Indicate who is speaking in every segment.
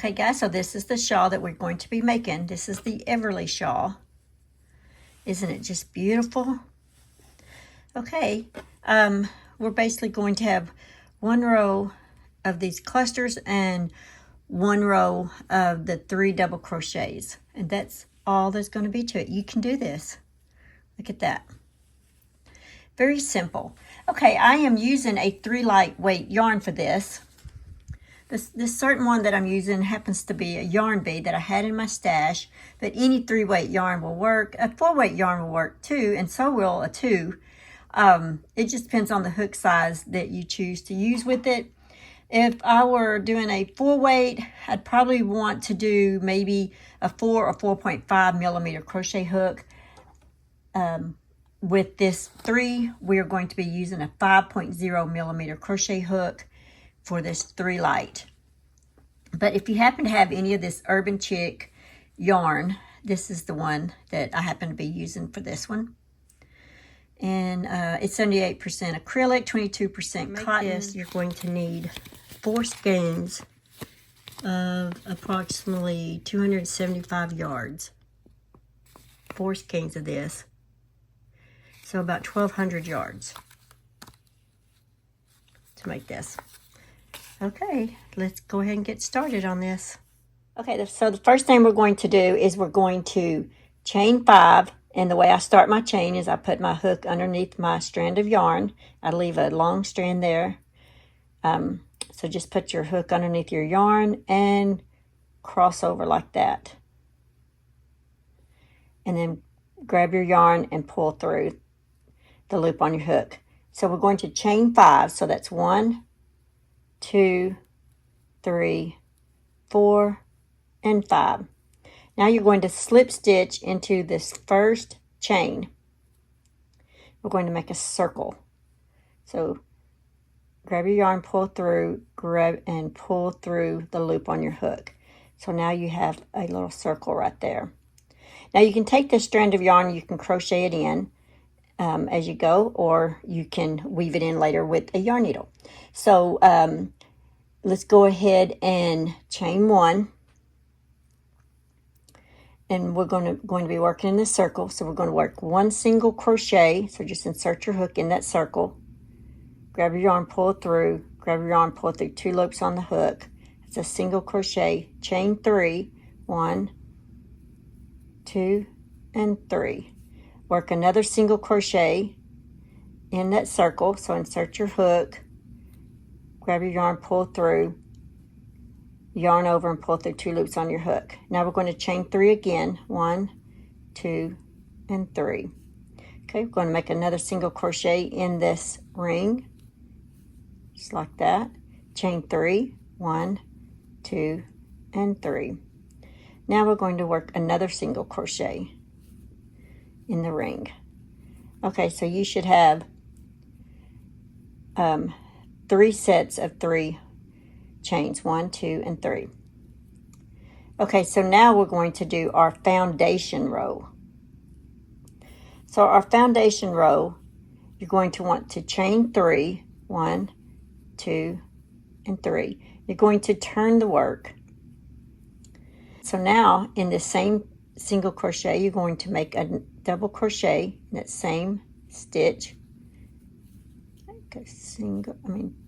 Speaker 1: Okay guys, so this is the shawl that we're going to be making. This is the Everly shawl. Isn't it just beautiful? Okay, we're basically going to have one row of these clusters and one row of the 3 double crochets, and that's all there's going to be to it. You can do this. Look at that. Very simple. Okay, I am using a 3 lightweight yarn for this. This certain one that I'm using happens to be a yarn bead that I had in my stash, but any 3-weight yarn will work. A 4-weight yarn will work too, and so will a 2. It just depends on the hook size that you choose to use with it. If I were doing a 4-weight, I'd probably want to do maybe a 4 or 4.5 millimeter crochet hook. With this 3, we're going to be using a 5.0 millimeter crochet hook for this 3 light. But if you happen to have any of this Urban Chick yarn, this is the one that I happen to be using for this one. And it's 78% acrylic, 22% cotton.
Speaker 2: This, you're going to need 4 skeins of approximately 275 yards. 4 skeins of this. So about 1,200 yards to make this. Okay, let's go ahead and get started on this.
Speaker 1: Okay, so the first thing we're going to do is we're going to chain 5. And the way I start my chain is I put my hook underneath my strand of yarn. I leave a long strand there. So just put your hook underneath your yarn and cross over like that. And then grab your yarn and pull through the loop on your hook. So we're going to chain 5. So that's 1, 2, 3, 4, and 5. Now you're going to slip stitch into this first chain. We're going to make a circle. So grab your yarn, pull through, grab and pull through the loop on your hook. So now you have a little circle right there. Now you can take this strand of yarn, you can crochet it in as you go, or you can weave it in later with a yarn needle. So let's go ahead and chain 1. And we're going to be working in this circle. So we're going to work 1 single crochet. So just insert your hook in that circle. Grab your yarn, pull it through. Grab your yarn, pull it through 2 loops on the hook. It's a single crochet. Chain 3. 1, 2, and 3. Work another single crochet in that circle. So insert your hook. Grab your yarn, pull through. Yarn over and pull through 2 loops on your hook. Now we're going to chain 3 again. 1, 2, and 3. Okay, we're going to make another single crochet in this ring, just like that. Chain 3, 1, 2, and 3. Now we're going to work another single crochet in the ring. Okay, so you should have 3 sets of 3 chains, 1, 2, and 3. Okay, so now we're going to do our foundation row. So our foundation row, you're going to want to chain 3, 1, 2, and 3. You're going to turn the work. So now in the same single crochet, you're going to make a double crochet in that same stitch.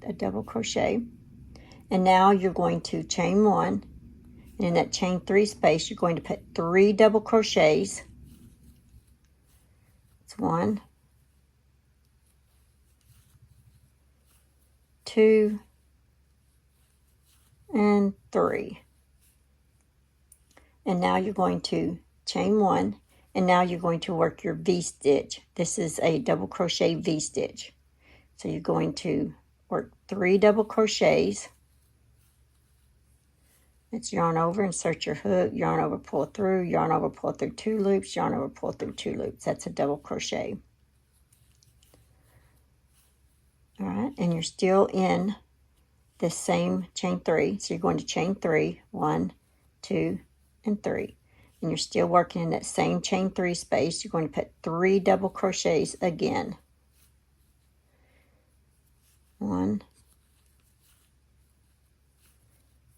Speaker 1: A double crochet. And now you're going to chain 1, and in that chain 3 space, you're going to put 3 double crochets. It's 1, 2, and 3. And now you're going to chain 1, and now you're going to work your V-stitch. This is a double crochet V-stitch. So you're going to work 3 double crochets. It's yarn over, insert your hook, yarn over, pull through, yarn over, pull through 2 loops, yarn over, pull through 2 loops. That's a double crochet. All right, and you're still in the same chain 3. So you're going to chain 3, 1, 2, and 3. And you're still working in that same chain 3 space. You're going to put 3 double crochets again. 1,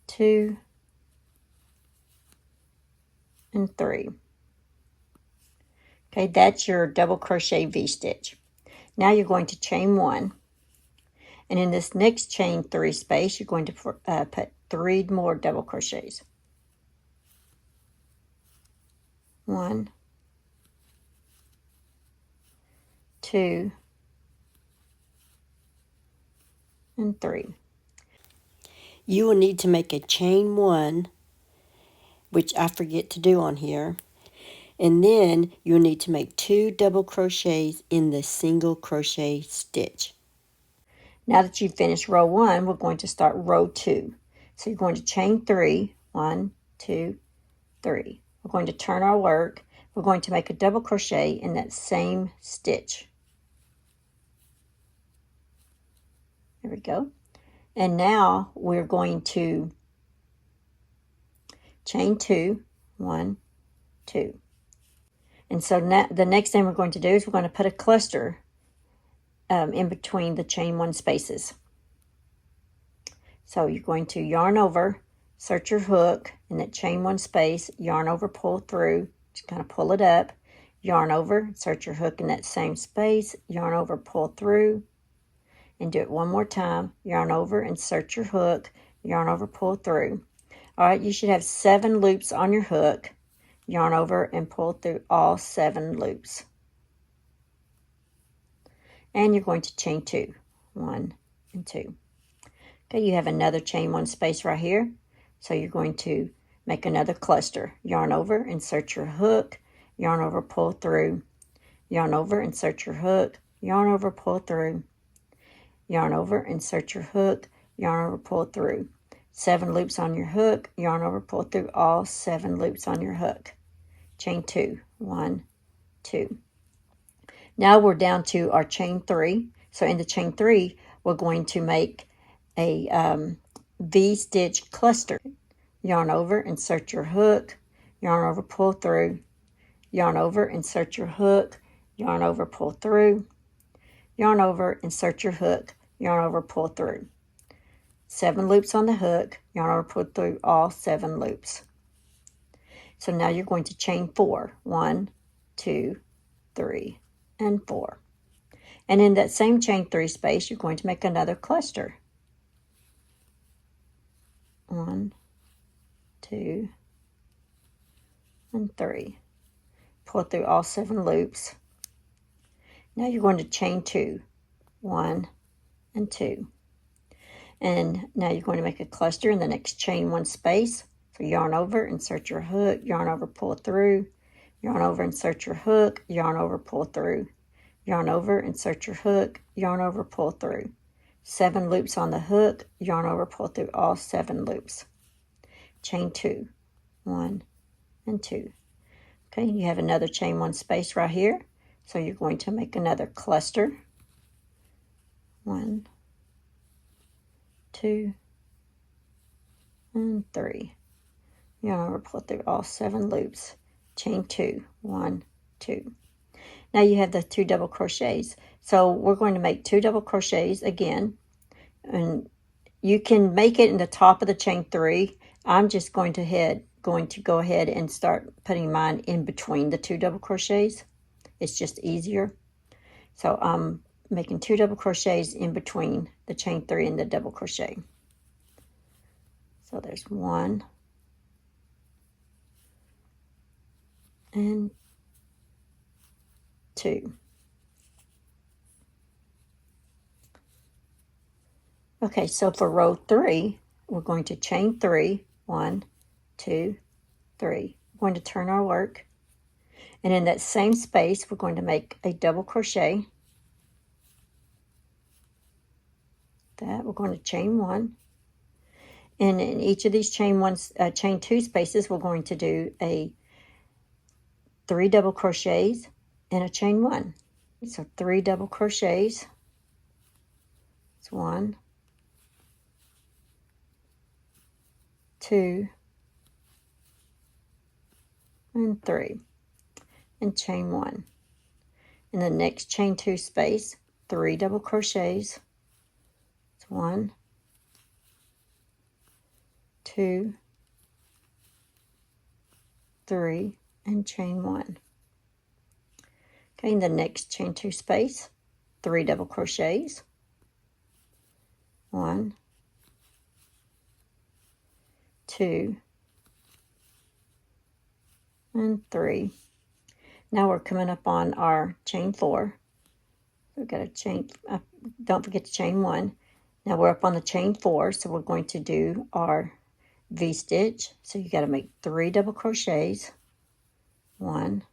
Speaker 1: 2, and 3. Okay, that's your double crochet V-stitch. Now you're going to chain 1, and in this next chain 3 space, you're going to put 3 more double crochets. 1, 2, and 3.
Speaker 2: You will need to make a chain 1, which I forget to do on here, and then you'll need to make 2 double crochets in the single crochet stitch.
Speaker 1: Now that you've finished row 1, we're going to start row 2. So you're going to chain 3, 1, 2, 3. We're going to turn our work. We're going to make a double crochet in that same stitch. There we go. And now we're going to chain 2, 1, 2. And so now the next thing we're going to do is we're going to put a cluster in between the chain 1 spaces. So you're going to yarn over, insert your hook in that chain 1 space, yarn over, pull through, just kind of pull it up, yarn over, insert your hook in that same space, yarn over, pull through, and do it one more time. Yarn over, insert your hook, yarn over, pull through. All right, you should have 7 loops on your hook. Yarn over and pull through all 7 loops. And you're going to chain 2, 1 and 2. Okay, you have another chain 1 space right here. So you're going to make another cluster. Yarn over, insert your hook, yarn over, pull through, yarn over, insert your hook, yarn over, pull through, yarn over, insert your hook, yarn over, pull through. 7 loops on your hook, yarn over, pull through all 7 loops on your hook. Chain 2, 1, 2. Now we're down to our chain 3. So in the chain 3, we're going to make a V-stitch cluster. Yarn over, insert your hook, yarn over, pull through, yarn over, insert your hook, yarn over, pull through, yarn over, insert your hook, yarn over, pull through. 7 loops on the hook, yarn over, pull through all 7 loops. So now you're going to chain 4. 1, 2, 3, and 4. And in that same chain 3 space, you're going to make another cluster. 1, 2, and 3. Pull through all 7 loops. Now you're going to chain 2. 1 and 2. And now you're going to make a cluster in the next chain 1 space. So yarn over, insert your hook, yarn over, pull through, yarn over, insert your hook, yarn over, pull through, yarn over, insert your hook, yarn over, pull through. 7 loops on the hook, yarn over, pull through all 7 loops. Chain 2, 1 and 2. Okay, you have another chain 1 space right here. So you're going to make another cluster. 1, 2, and 3. Yarn over, pull through all 7 loops. Chain 2, 1, 2. Now you have the 2 double crochets. So we're going to make 2 double crochets again. And you can make it in the top of the chain 3. I'm just going to go ahead and start putting mine in between the 2 double crochets. It's just easier. So I'm making 2 double crochets in between the chain 3 and the double crochet. So there's 1 and 2. Okay, so for row 3, we're going to chain 3, 1, 2, 3. We're going to turn our work, and in that same space, we're going to make a double crochet. That we're going to chain 1, and in each of these chain 2 spaces, we're going to do a 3 double crochets and a chain 1. So 3 double crochets. It's 1, 2, and 3, and chain 1. In the next chain 2 space, 3 double crochets. It's 1, 2, 3, and chain 1. Okay, in the next chain 2 space, 3 double crochets, 1, 2, and 3. Now we're coming up on our chain 4. We've got a chain, don't forget to chain 1. Now we're up on the chain 4, so we're going to do our V-stitch. So you got to make 3 double crochets, 1,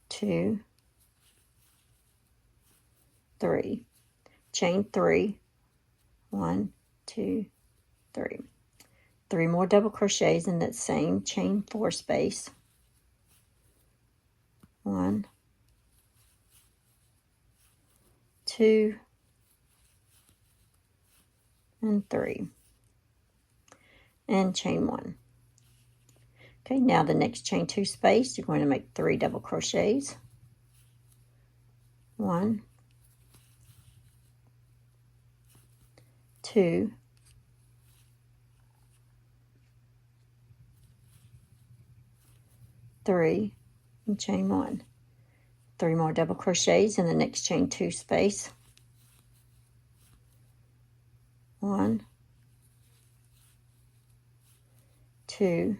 Speaker 1: 2, 3, chain 3, 1, 2, 3. 3 more double crochets in that same chain 4 space, 1, 2, and 3, and chain 1. Okay, now the next chain 2 space, you're going to make 3 double crochets, 1, 2, 3, and chain 1. 3 more double crochets in the next chain 2 space, 1, 2,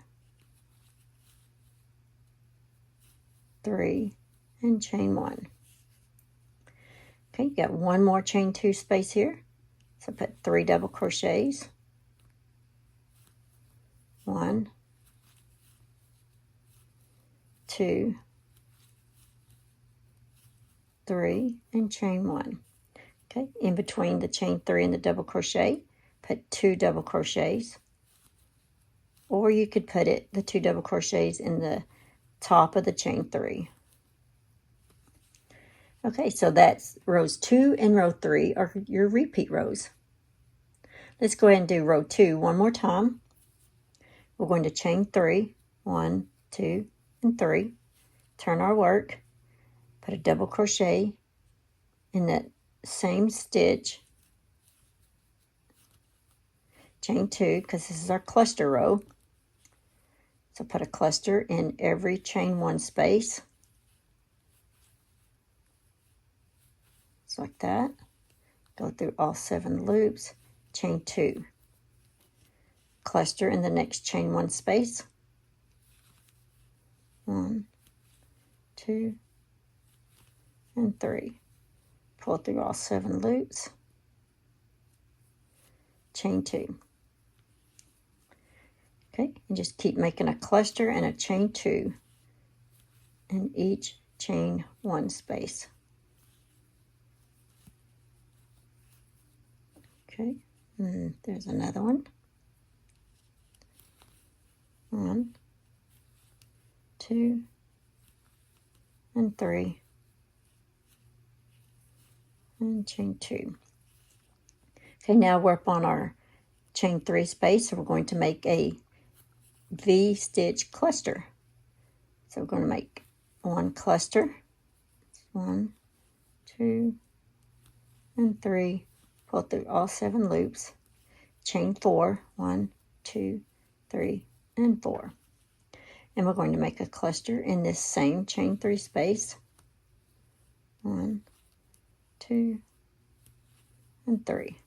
Speaker 1: 3, and chain 1. Okay, you got 1 more chain 2 space here, so put 3 double crochets, 1, 2, 3, and chain 1. Okay, in between the chain 3 and the double crochet, put 2 double crochets, or you could put the 2 double crochets in the top of the chain 3. Okay, so that's rows 2 and row 3 are your repeat rows. Let's go ahead and do row 2 one more time. We're going to chain 3, 1, 2, and 3, turn our work, put a double crochet in that same stitch, chain 2, because this is our cluster row. So put a cluster in every chain 1 space, just like that. Go through all 7 loops, chain 2, cluster in the next chain 1 space, 1, 2, and 3. Pull through all 7 loops, chain 2. Okay, and just keep making a cluster and a chain 2 in each chain 1 space. Okay, and there's another one. 1, 2, and 3, and chain 2. Okay, now we're up on our chain 3 space, so we're going to make a V-stitch cluster. So we're going to make 1 cluster, 1, 2, and 3, pull through all 7 loops, chain 4, 1, 2, 3, and 4. And we're going to make a cluster in this same chain 3 space, 1, 2, and 3.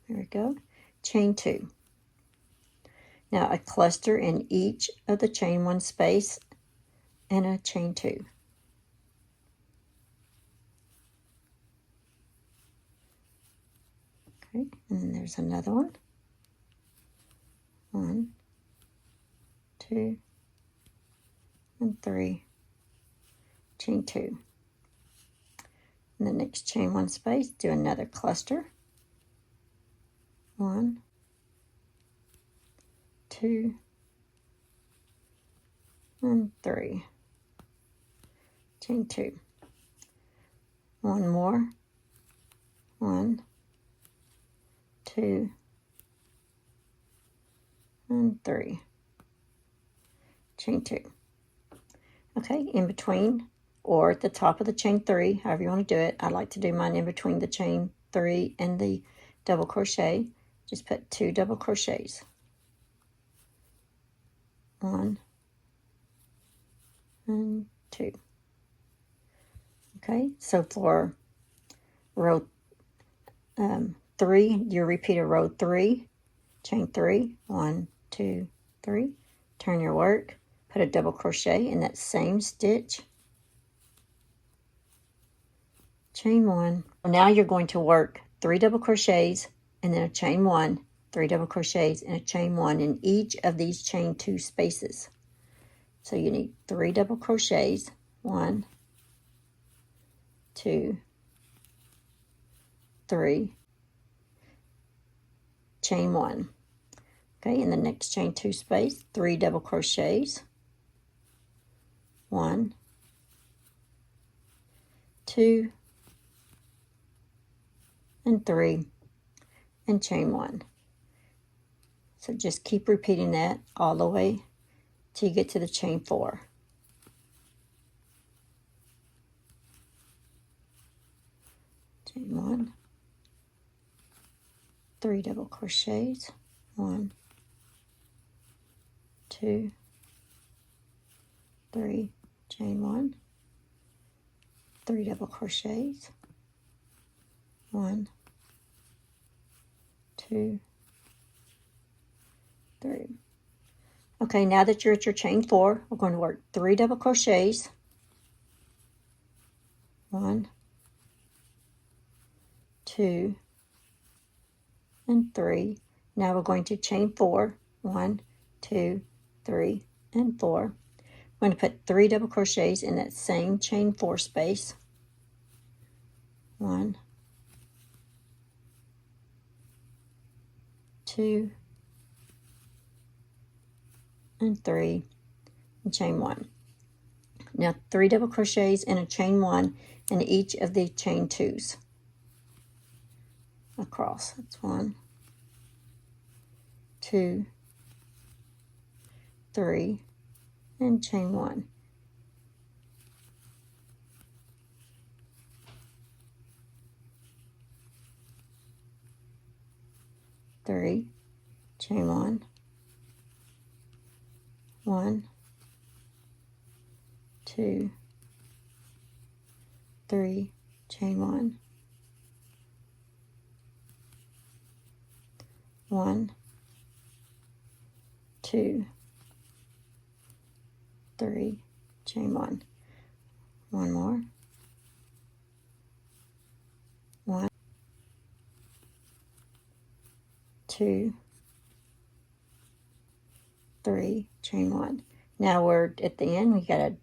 Speaker 1: There we go. Chain 2. Now a cluster in each of the chain 1 space and a chain 2. Okay, and then there's another one. 1, 2, and 3, chain 2. In the next chain 1 space, do another cluster. 1, 2, and 3, chain 2. 1 more, 1, 2, and 3, chain 2. Okay, in between or at the top of the chain 3, however you want to do it. I like to do mine in between the chain 3 and the double crochet. just put 2 double crochets. 1 and 2. Okay, so for row 3, you repeat a row 3, chain 3, 1, 2, 3, turn your work, put a double crochet in that same stitch, chain 1. Now you're going to work 3 double crochets and then a chain 1, 3 double crochets and a chain 1 in each of these chain 2 spaces. So you need 3 double crochets, 1, 2, 3, chain 1. Okay, in the next chain 2 space, 3 double crochets, 1, 2, and 3, and chain 1. So just keep repeating that all the way till you get to the chain 4. Chain 1, 3 double crochets, 1, 2, 3, chain 1, 3 double crochets, 1, 2, 3. Okay, now that you're at your chain 4, we're going to work 3 double crochets, 1, 2, and 3. Now we're going to chain 4, 1, 2, 3, and 4. I'm going to put 3 double crochets in that same chain 4 space. 1, 2, and 3, and chain 1. Now 3 double crochets and a chain 1 in each of the chain 2s across. That's 1, 2, 3, and chain 1. 3, chain 1, 1, 2, 3, chain 1, 1, 2, 3, chain 1. One more. 1, 2, 3, chain 1. Now we're at the end. We gotta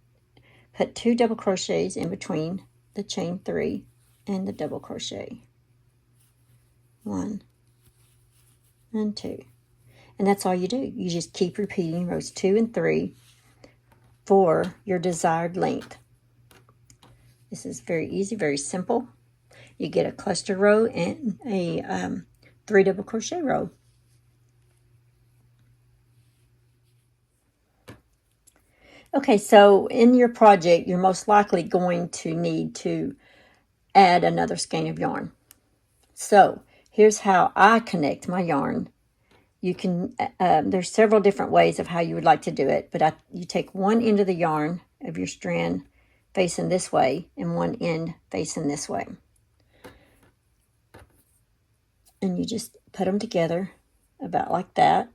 Speaker 1: put 2 double crochets in between the chain 3 and the double crochet. 1 and 2. And that's all you do. You just keep repeating rows 2 and 3 for your desired length. This is very easy, very simple. You get a cluster row and a 3 double crochet row. Okay, so in your project, you're most likely going to need to add another skein of yarn. So here's how I connect my yarn. You can, there's several different ways of how you would like to do it, but you take one end of the yarn of your strand facing this way and one end facing this way. And you just put them together about like that.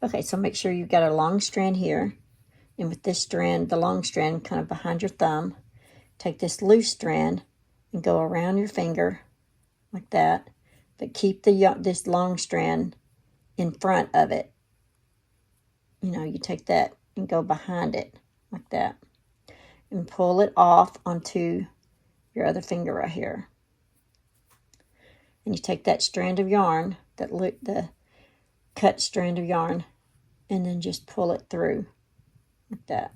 Speaker 1: Okay, so make sure you've got a long strand here. And with this strand, the long strand kind of behind your thumb, take this loose strand and go around your finger like that. But keep this long strand in front of it. You know, you take that and go behind it like that. And pull it off onto your other finger right here. And you take that strand of yarn, the cut strand of yarn, and then just pull it through like that.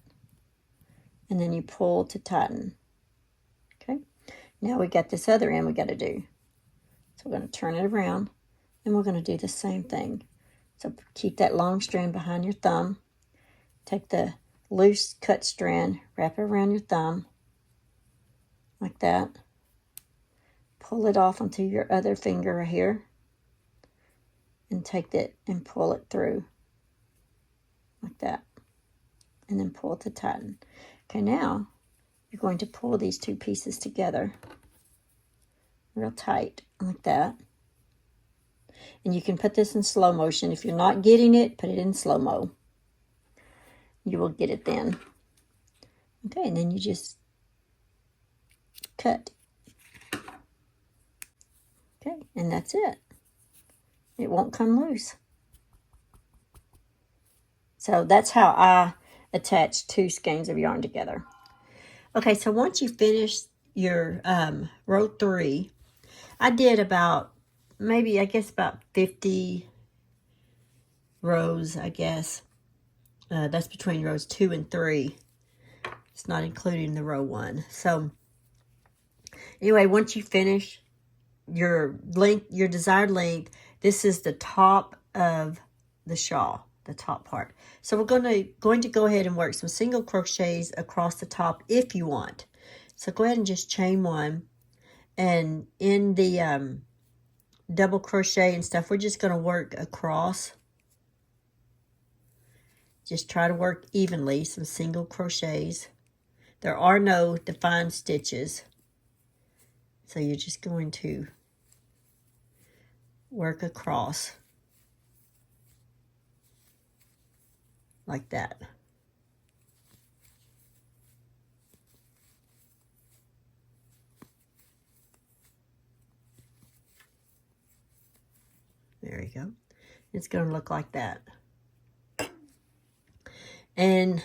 Speaker 1: And then you pull to tighten. Okay. Now we got this other end we got to do. So we're going to turn it around and we're going to do the same thing. So keep that long strand behind your thumb. Take the loose cut strand, wrap it around your thumb like that. Pull it off onto your other finger right here. and take that and pull it through like that, and then pull it to tighten. Okay, now you're going to pull these two pieces together real tight like that. And you can put this in slow motion. If you're not getting it, put it in slow-mo. You will get it then. Okay, and then you just cut. Okay, and that's it. It won't come loose. So that's how I attach two skeins of yarn together. Okay, so once you finish your row 3, I did about, maybe, I guess about 50 rows, I guess. That's between rows 2 and 3. It's not including the row 1. So anyway, once you finish your length, your desired length, this is the top of the shawl, the top part. So we're going to go ahead and work some single crochets across the top if you want. So go ahead and just chain 1, and in the double crochet and stuff, we're just going to work across. Just try to work evenly, some single crochets. There are no defined stitches, so you're just going to work across like that. There you go. It's going to look like that. And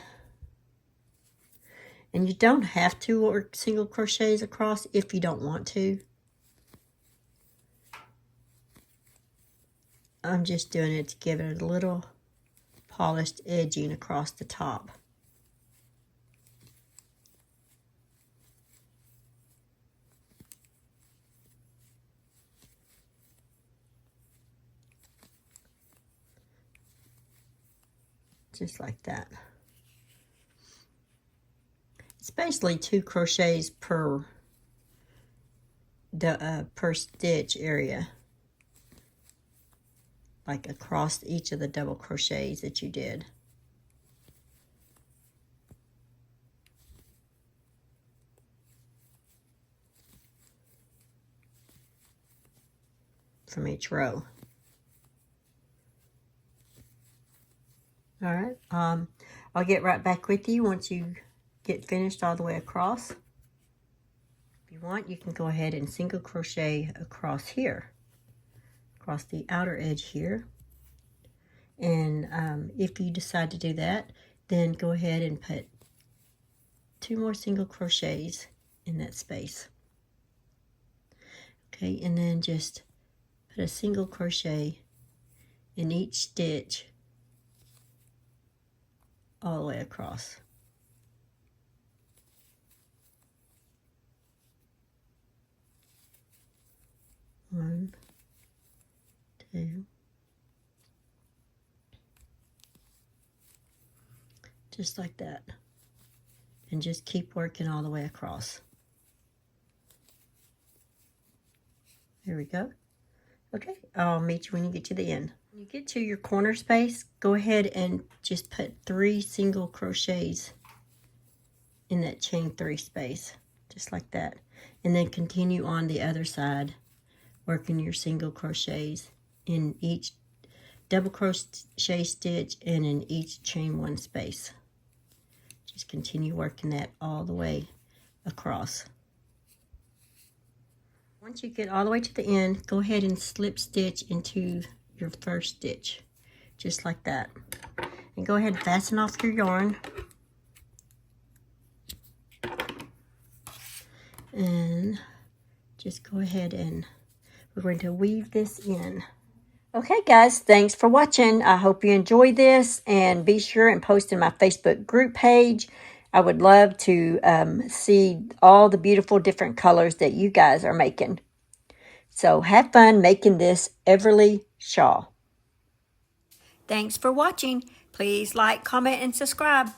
Speaker 1: you don't have to work single crochets across if you don't want to. I'm just doing it to give it a little polished edging across the top. Just like that. It's basically 2 crochets per stitch area, like across each of the double crochets that you did. From each row. All right, I'll get right back with you once you get finished all the way across. If you want, you can go ahead and single crochet across here, across the outer edge here. And if you decide to do that, then go ahead and put 2 more single crochets in that space. Okay, and then just put a single crochet in each stitch all the way across. One, 2. Just like that. And just keep working all the way across. There we go. Okay, I'll meet you when you get to the end. When you get to your corner space, go ahead and just put 3 single crochets in that chain 3 space, just like that. And then continue on the other side, working your single crochets in each double crochet stitch and in each chain 1 space. Just continue working that all the way across. Once you get all the way to the end, go ahead and slip stitch into your first stitch, just like that. And go ahead and fasten off your yarn. And just go ahead and we're going to weave this in. Okay, guys, thanks for watching. I hope you enjoyed this, and be sure and post in my Facebook group page. I would love to see all the beautiful different colors that you guys are making. So have fun making this Everly shawl. Thanks for watching. Please like, comment, and subscribe.